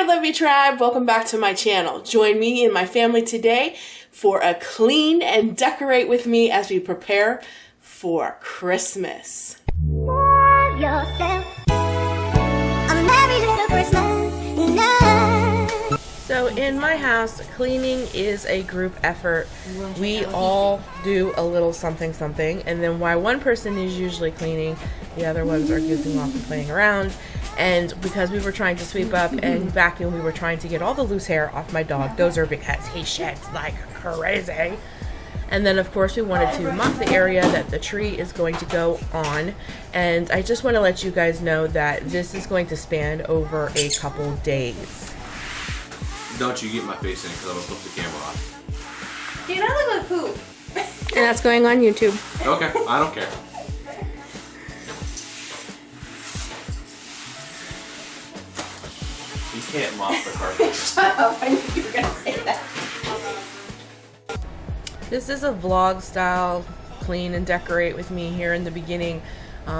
Lovie Tribe, welcome back to my channel. Join me and my family today for a clean and decorate with me as we prepare for Christmas. Love yourself. A merry little Christmas night. So in my house, cleaning is a group effort. We all do a little something something, and then while one person is usually cleaning, the other ones are goofing off and playing around. And because we were trying to sweep up and vacuum, we were trying to get all the loose hair off my dog, Dozer, because he sheds like crazy. And then of course we wanted to mop the area that the tree is going to go on. And I just want to let you guys know that this is going to span over a couple days. Don't you get my face in because I'm going to flip the camera off. Dude, I look like poop. And that's going on YouTube. Okay, I don't care. You can't mop the carpet. Shut up, I knew you were gonna say that. This is a vlog style clean and decorate with me here in the beginning.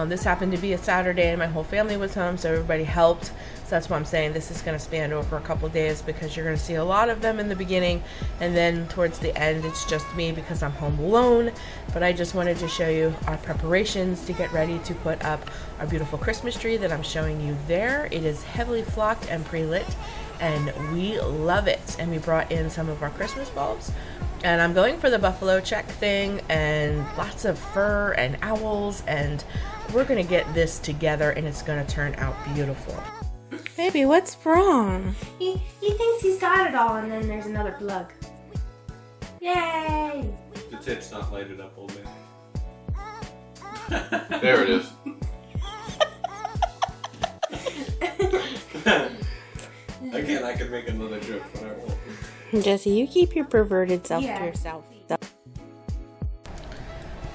This happened to be a Saturday and my whole family was home, so everybody helped. So that's why I'm saying this is going to span over a couple days, because you're going to see a lot of them in the beginning, and then towards the end it's just me because I'm home alone. But I just wanted to show you our preparations to get ready to put up our beautiful Christmas tree that I'm showing you there. It is heavily flocked and pre-lit, and we love it. And we brought in some of our Christmas bulbs, and I'm going for the buffalo check thing and lots of fur and owls, and we're gonna get this together and it's gonna turn out beautiful. Baby, what's wrong? He thinks he's got it all, and then there's another plug. Yay! The tit's not lighted up, old man. There it is. Again, I could make another joke, but I won't. Jesse, you keep your perverted self to yourself.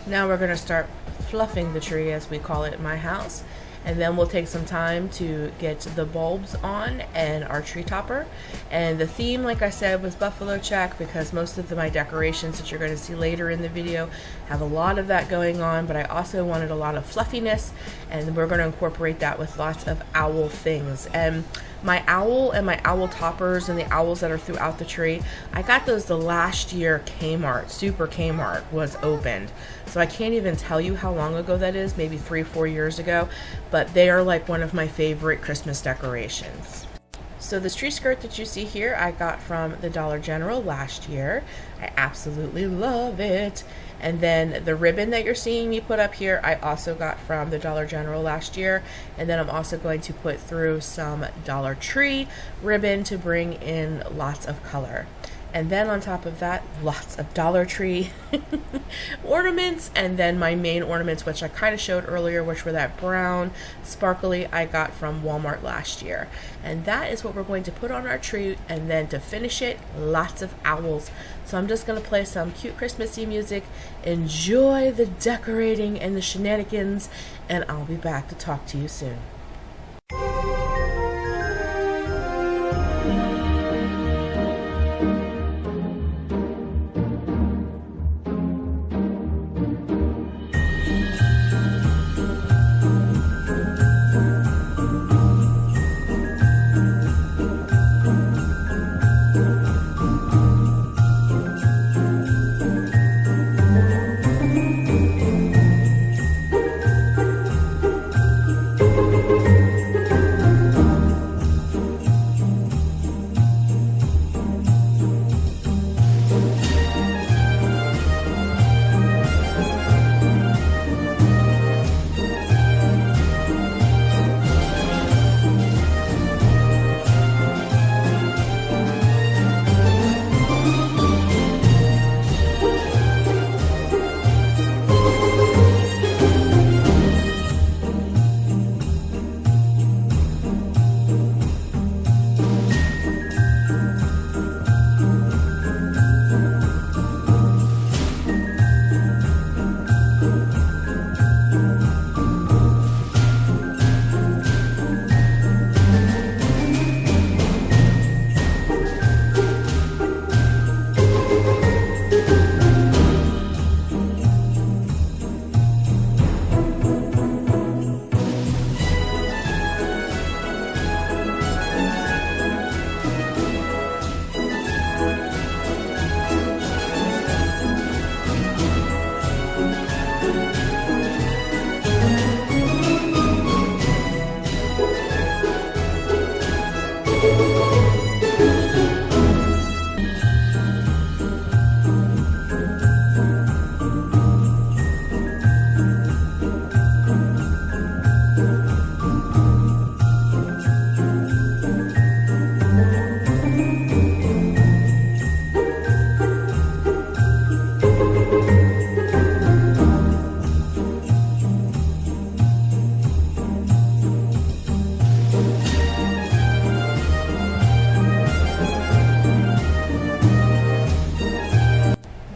Now we're gonna start fluffing the tree, as we call it in my house, and then we'll take some time to get the bulbs on and our tree topper. And the theme, like I said, was buffalo check, because most of my decorations that you're going to see later in the video have a lot of that going on, but I also wanted a lot of fluffiness, and we're going to incorporate that with lots of owl things. And my owl and my owl toppers and the owls that are throughout the tree, I got those the last year Kmart, Super Kmart was opened. So I can't even tell you how long ago that is, maybe 3-4 years ago, but they are like one of my favorite Christmas decorations. So this tree skirt that you see here, I got from the Dollar General last year. I absolutely love it. And then the ribbon that you're seeing me put up here, I also got from the Dollar General last year. And then I'm also going to put through some Dollar Tree ribbon to bring in lots of color. And then on top of that, lots of Dollar Tree ornaments. And then my main ornaments, which I kind of showed earlier, which were that brown sparkly I got from Walmart last year. And that is what we're going to put on our tree. And then to finish it, lots of owls. So I'm just going to play some cute Christmassy music, enjoy the decorating and the shenanigans, and I'll be back to talk to you soon.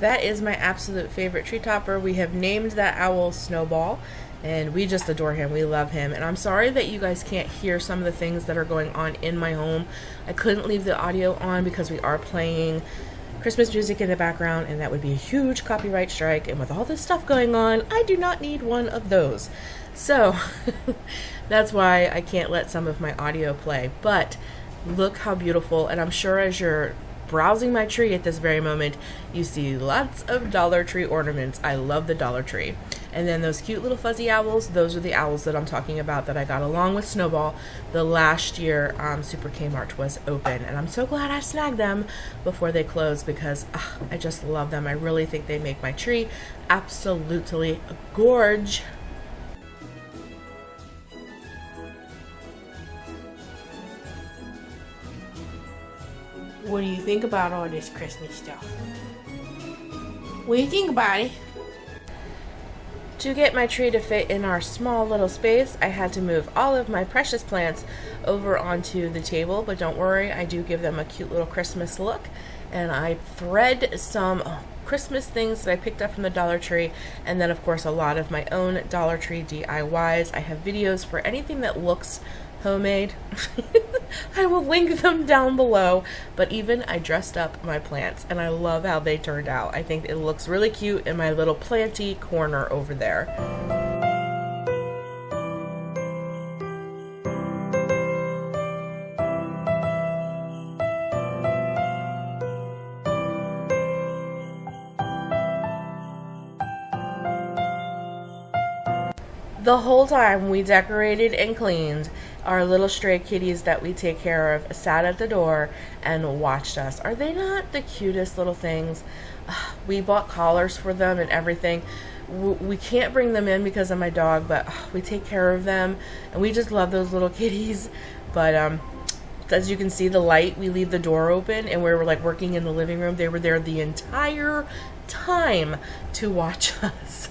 that is my absolute favorite tree topper. We have named that owl Snowball, and we just adore him. We love him. And I'm sorry that you guys can't hear some of the things that are going on in my home. I couldn't leave the audio on because we are playing Christmas music in the background, and that would be a huge copyright strike. And with all this stuff going on, I do not need one of those. So that's why I can't let some of my audio play. But look how beautiful. And I'm sure as you're browsing my tree at this very moment, you see lots of Dollar Tree ornaments. I love the Dollar Tree. And then those cute little fuzzy owls, those are the owls that I'm talking about that I got along with Snowball the last year Super Kmart was open. And I'm so glad I snagged them before they closed because I just love them. I really think they make my tree absolutely gorge. What do you think about all this Christmas stuff? What do you think about it? To get my tree to fit in our small little space, I had to move all of my precious plants over onto the table, but don't worry, I do give them a cute little Christmas look. And I thread some Christmas things that I picked up from the Dollar Tree, and then of course a lot of my own Dollar Tree DIYs. I have videos for anything that looks homemade. I will link them down below, but even I dressed up my plants and I love how they turned out. I think it looks really cute in my little planty corner over there. The whole time we decorated and cleaned, our little stray kitties that we take care of sat at the door and watched us. Are they not the cutest little things? We bought collars for them and everything. We can't bring them in because of my dog, but we take care of them, and we just love those little kitties. But as you can see, the light, we leave the door open, and we were like working in the living room. They were there the entire time to watch us.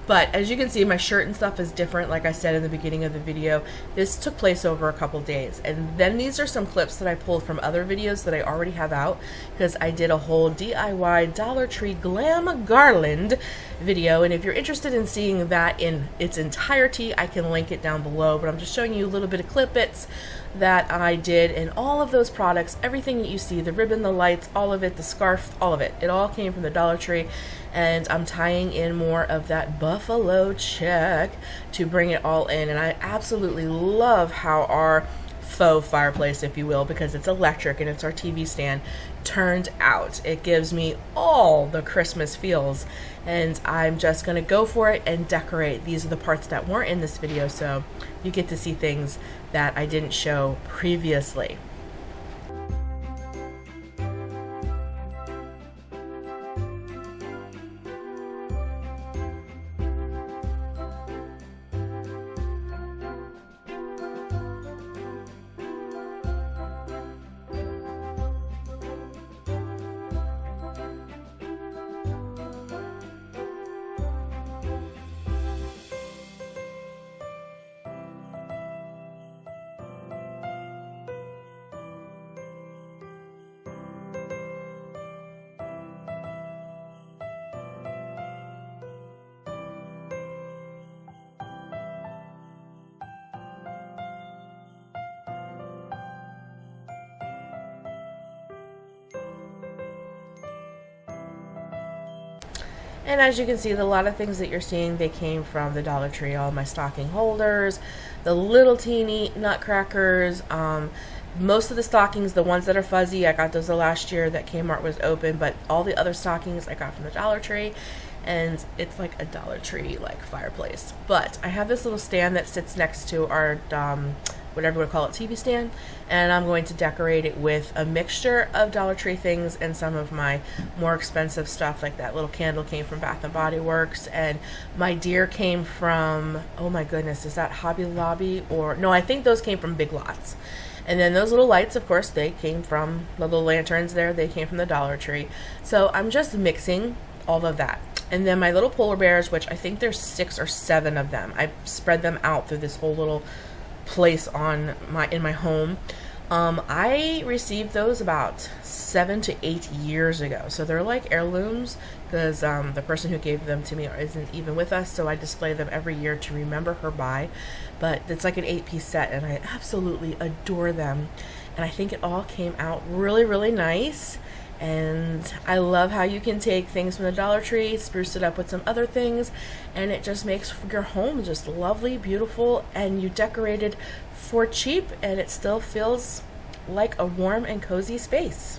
But as you can see, my shirt and stuff is different, like I said in the beginning of the video. This took place over a couple days. And then these are some clips that I pulled from other videos that I already have out, because I did a whole DIY Dollar Tree glam garland video. And if you're interested in seeing that in its entirety, I can link it down below. But I'm just showing you a little bit of clip bits that I did in all of those products. Everything that you see, the ribbon, the lights, all of it, the scarf, all of it. It all came from the Dollar Tree. And I'm tying in more of that buffalo check to bring it all in. And I absolutely love how our faux fireplace, if you will, because it's electric and it's our TV stand, turned out. It gives me all the Christmas feels. And I'm just going to go for it and decorate. These are the parts that weren't in this video, so you get to see things that I didn't show previously. And as you can see, a lot of things that you're seeing, they came from the Dollar Tree. All my stocking holders, the little teeny nutcrackers, most of the stockings, the ones that are fuzzy, I got those the last year that Kmart was open, but all the other stockings I got from the Dollar Tree. And it's like a Dollar Tree like fireplace. But I have this little stand that sits next to our whatever we call it, TV stand, and I'm going to decorate it with a mixture of Dollar Tree things and some of my more expensive stuff. Like that little candle came from Bath and Body Works, and my deer came from, oh my goodness, is that Hobby Lobby? Or no, I think those came from Big Lots. And then those little lights, of course, they came from the little lanterns there, they came from the Dollar Tree. So I'm just mixing all of that. And then my little polar bears, which I think there's 6 or 7 of them, I spread them out through this whole little place in my home. I received those about 7 to 8 years ago. So they're like heirlooms because the person who gave them to me isn't even with us. So I display them every year to remember her by. But it's like an 8-piece set and I absolutely adore them. And I think it all came out really, really nice. And I love how you can take things from the Dollar Tree, spruce it up with some other things, and it just makes your home just lovely, beautiful, and you decorated for cheap, and it still feels like a warm and cozy space.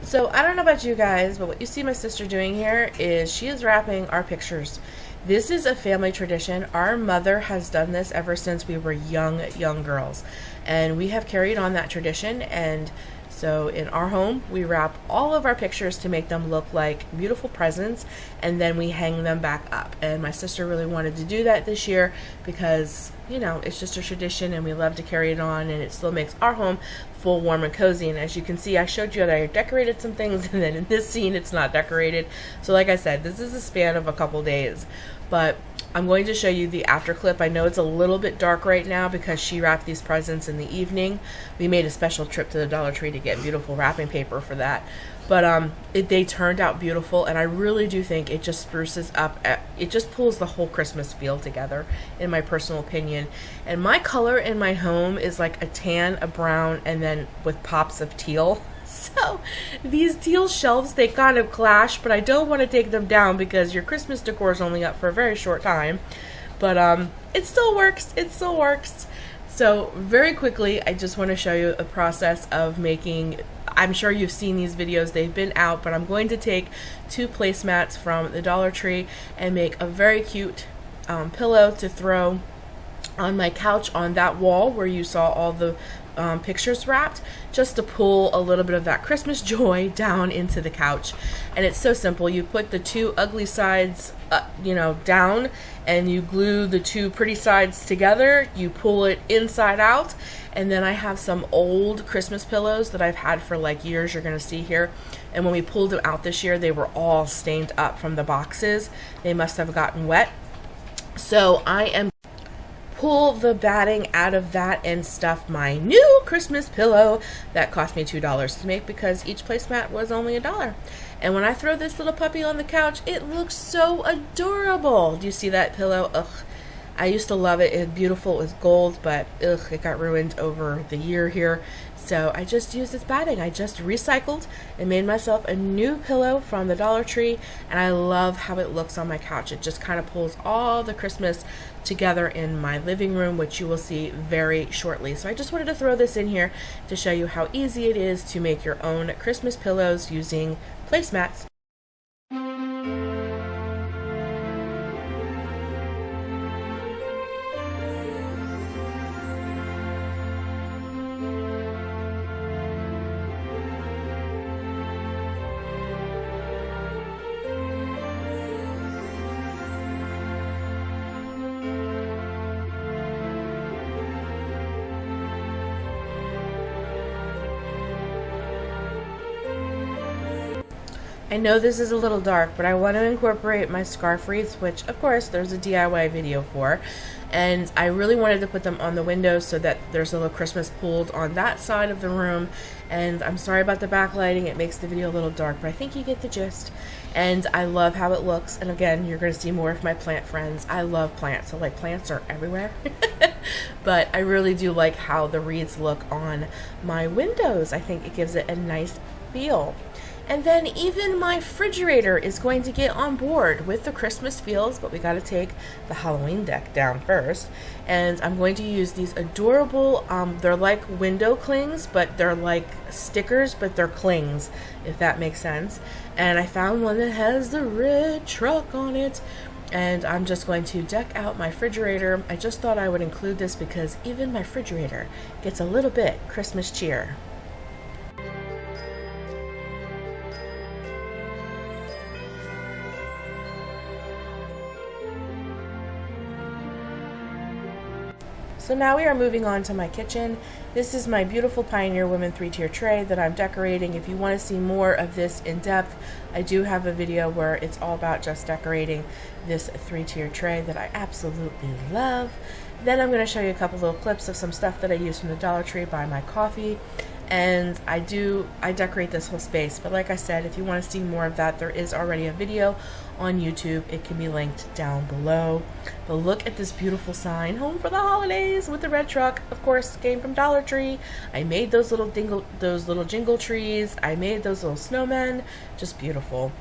So I don't know about you guys, but what you see my sister doing here is she is wrapping our pictures. This is a family tradition. Our mother has done this ever since we were young girls. And we have carried on that tradition. And so in our home, we wrap all of our pictures to make them look like beautiful presents. And then we hang them back up. And my sister really wanted to do that this year because, you know, it's just a tradition and we love to carry it on. And it still makes our home full, warm, and cozy. And as you can see, I showed you that I decorated some things, and then in this scene it's not decorated. So like I said, this is a span of a couple days, but I'm going to show you the after clip. I know it's a little bit dark right now because she wrapped these presents in the evening. We made a special trip to the Dollar Tree to get beautiful wrapping paper for that. But they turned out beautiful, and I really do think it just spruces up. It just pulls the whole Christmas feel together, in my personal opinion. And my color in my home is like a tan, a brown, and then with pops of teal. So these teal shelves, they kind of clash, but I don't want to take them down because your Christmas decor is only up for a very short time. But it still works. It still works. So very quickly, I just want to show you a process of making. I'm sure you've seen these videos, they've been out, but I'm going to take 2 placemats from the Dollar Tree and make a very cute pillow to throw on my couch on that wall where you saw all the pictures wrapped, just to pull a little bit of that Christmas joy down into the couch. And it's so simple. You put the 2 ugly sides down, and you glue the 2 pretty sides together. You pull it inside out, and then I have some old Christmas pillows that I've had for like years, you're gonna see here. And when we pulled them out this year, they were all stained up from the boxes. They must have gotten wet. So I am pull the batting out of that and stuff my new Christmas pillow that cost me $2 to make because each placemat was only $1. And when I throw this little puppy on the couch, it looks so adorable. Do you see that pillow? Ugh. I used to love it. It's beautiful. It was gold, but ugh, it got ruined over the year here. So I just used this batting. I just recycled and made myself a new pillow from the Dollar Tree, and I love how it looks on my couch. It just kind of pulls all the Christmas together in my living room, which you will see very shortly. So I just wanted to throw this in here to show you how easy it is to make your own Christmas pillows using placemats. I know this is a little dark, but I want to incorporate my scarf wreaths, which of course there's a DIY video for, and I really wanted to put them on the windows so that there's a little Christmas pulled on that side of the room. And I'm sorry about the backlighting, it makes the video a little dark, but I think you get the gist. And I love how it looks, and again, you're going to see more of my plant friends. I love plants, so like plants are everywhere. But I really do like how the wreaths look on my windows. I think it gives it a nice feel. And then even my refrigerator is going to get on board with the Christmas feels, but we got to take the Halloween deck down first. And I'm going to use these adorable, they're like window clings, but they're like stickers, but they're clings, if that makes sense. And I found one that has the red truck on it. And I'm just going to deck out my refrigerator. I just thought I would include this because even my refrigerator gets a little bit Christmas cheer. So now we are moving on to my kitchen. This is my beautiful Pioneer Women 3-tier tray that I'm decorating. If you want to see more of this in depth, I do have a video where it's all about just decorating this 3-tier tray that I absolutely love. Then I'm going to show you a couple little clips of some stuff that I use from the Dollar Tree, buy my coffee, and I decorate this whole space. But like I said, if you want to see more of that, there is already a video on YouTube. It can be linked down below. But look at this beautiful sign, Home for the Holidays, with the red truck. Of course, came from Dollar Tree. I made those little jingle trees. I made those little snowmen. Just beautiful.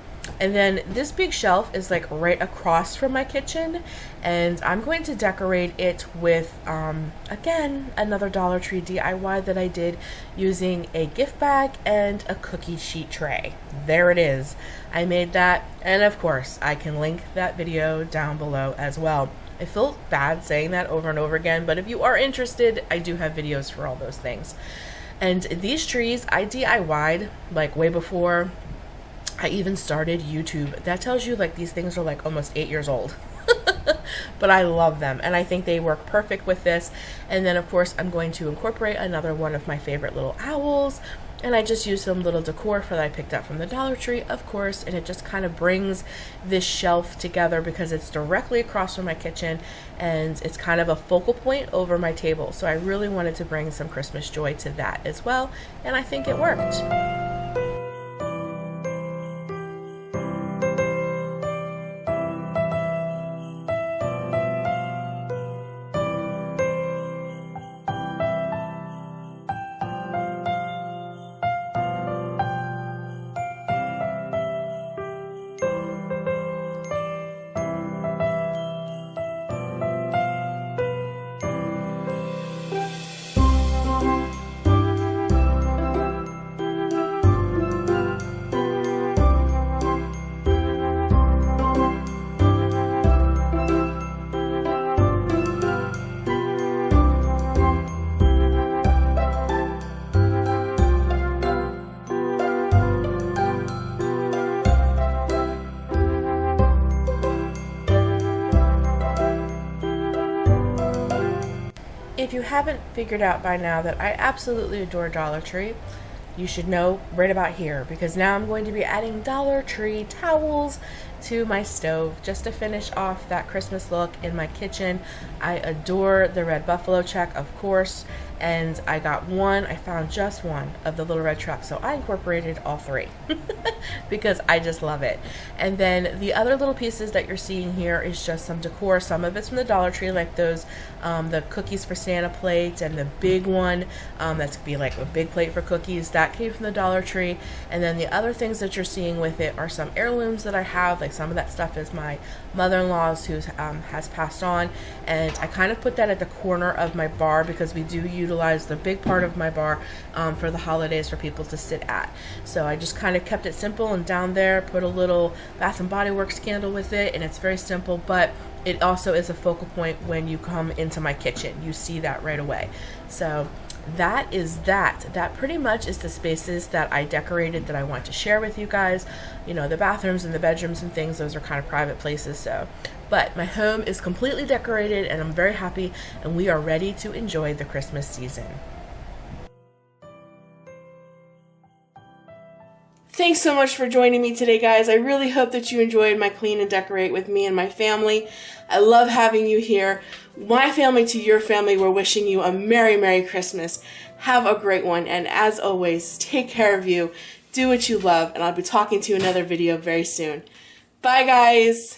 And then this big shelf is like right across from my kitchen, and I'm going to decorate it with again, another Dollar Tree DIY that I did using a gift bag and a cookie sheet tray. There it is. I made that, and of course I can link that video down below as well. I feel bad saying that over and over again, but if you are interested, I do have videos for all those things. And these trees I DIY'd like way before I even started YouTube. That tells you like these things are like almost 8 years old. But I love them, and I think they work perfect with this. And then of course I'm going to incorporate another one of my favorite little owls, and I just used some little decor that I picked up from the Dollar Tree, of course, and it just kind of brings this shelf together because it's directly across from my kitchen, and it's kind of a focal point over my table. So I really wanted to bring some Christmas joy to that as well, and I think it worked. If you haven't figured out by now that I absolutely adore Dollar Tree, you should know right about here, because now I'm going to be adding Dollar Tree towels to my stove just to finish off that Christmas look in my kitchen. I adore the red buffalo check, of course, and I found just one of the little red trucks, so I incorporated all three because I just love it. And then the other little pieces that you're seeing here is just some decor. Some of it's from the Dollar Tree, like those the cookies for Santa plates, and the big one that's gonna be like a big plate for cookies, that came from the Dollar Tree. And then the other things that you're seeing with it are some heirlooms that I have. Like some of that stuff is my mother-in-law's, who has passed on, and I kind of put that at the corner of my bar because we do utilize the big part of my bar for the holidays for people to sit at. So I just kind of kept it simple and down there, put a little Bath and Body Works candle with it, and it's very simple, but it also is a focal point when you come into my kitchen. You see that right away. So that is that. That pretty much is the spaces that I decorated that I want to share with you guys. You know, the bathrooms and the bedrooms and things, those are kind of private places. So, but my home is completely decorated, and I'm very happy, and we are ready to enjoy the Christmas season. Thanks so much for joining me today, guys. I really hope that you enjoyed my clean and decorate with me and my family. I love having you here. My family to your family, we're wishing you a Merry, Merry Christmas. Have a great one, and as always, take care of you. Do what you love, and I'll be talking to you in another video very soon. Bye, guys.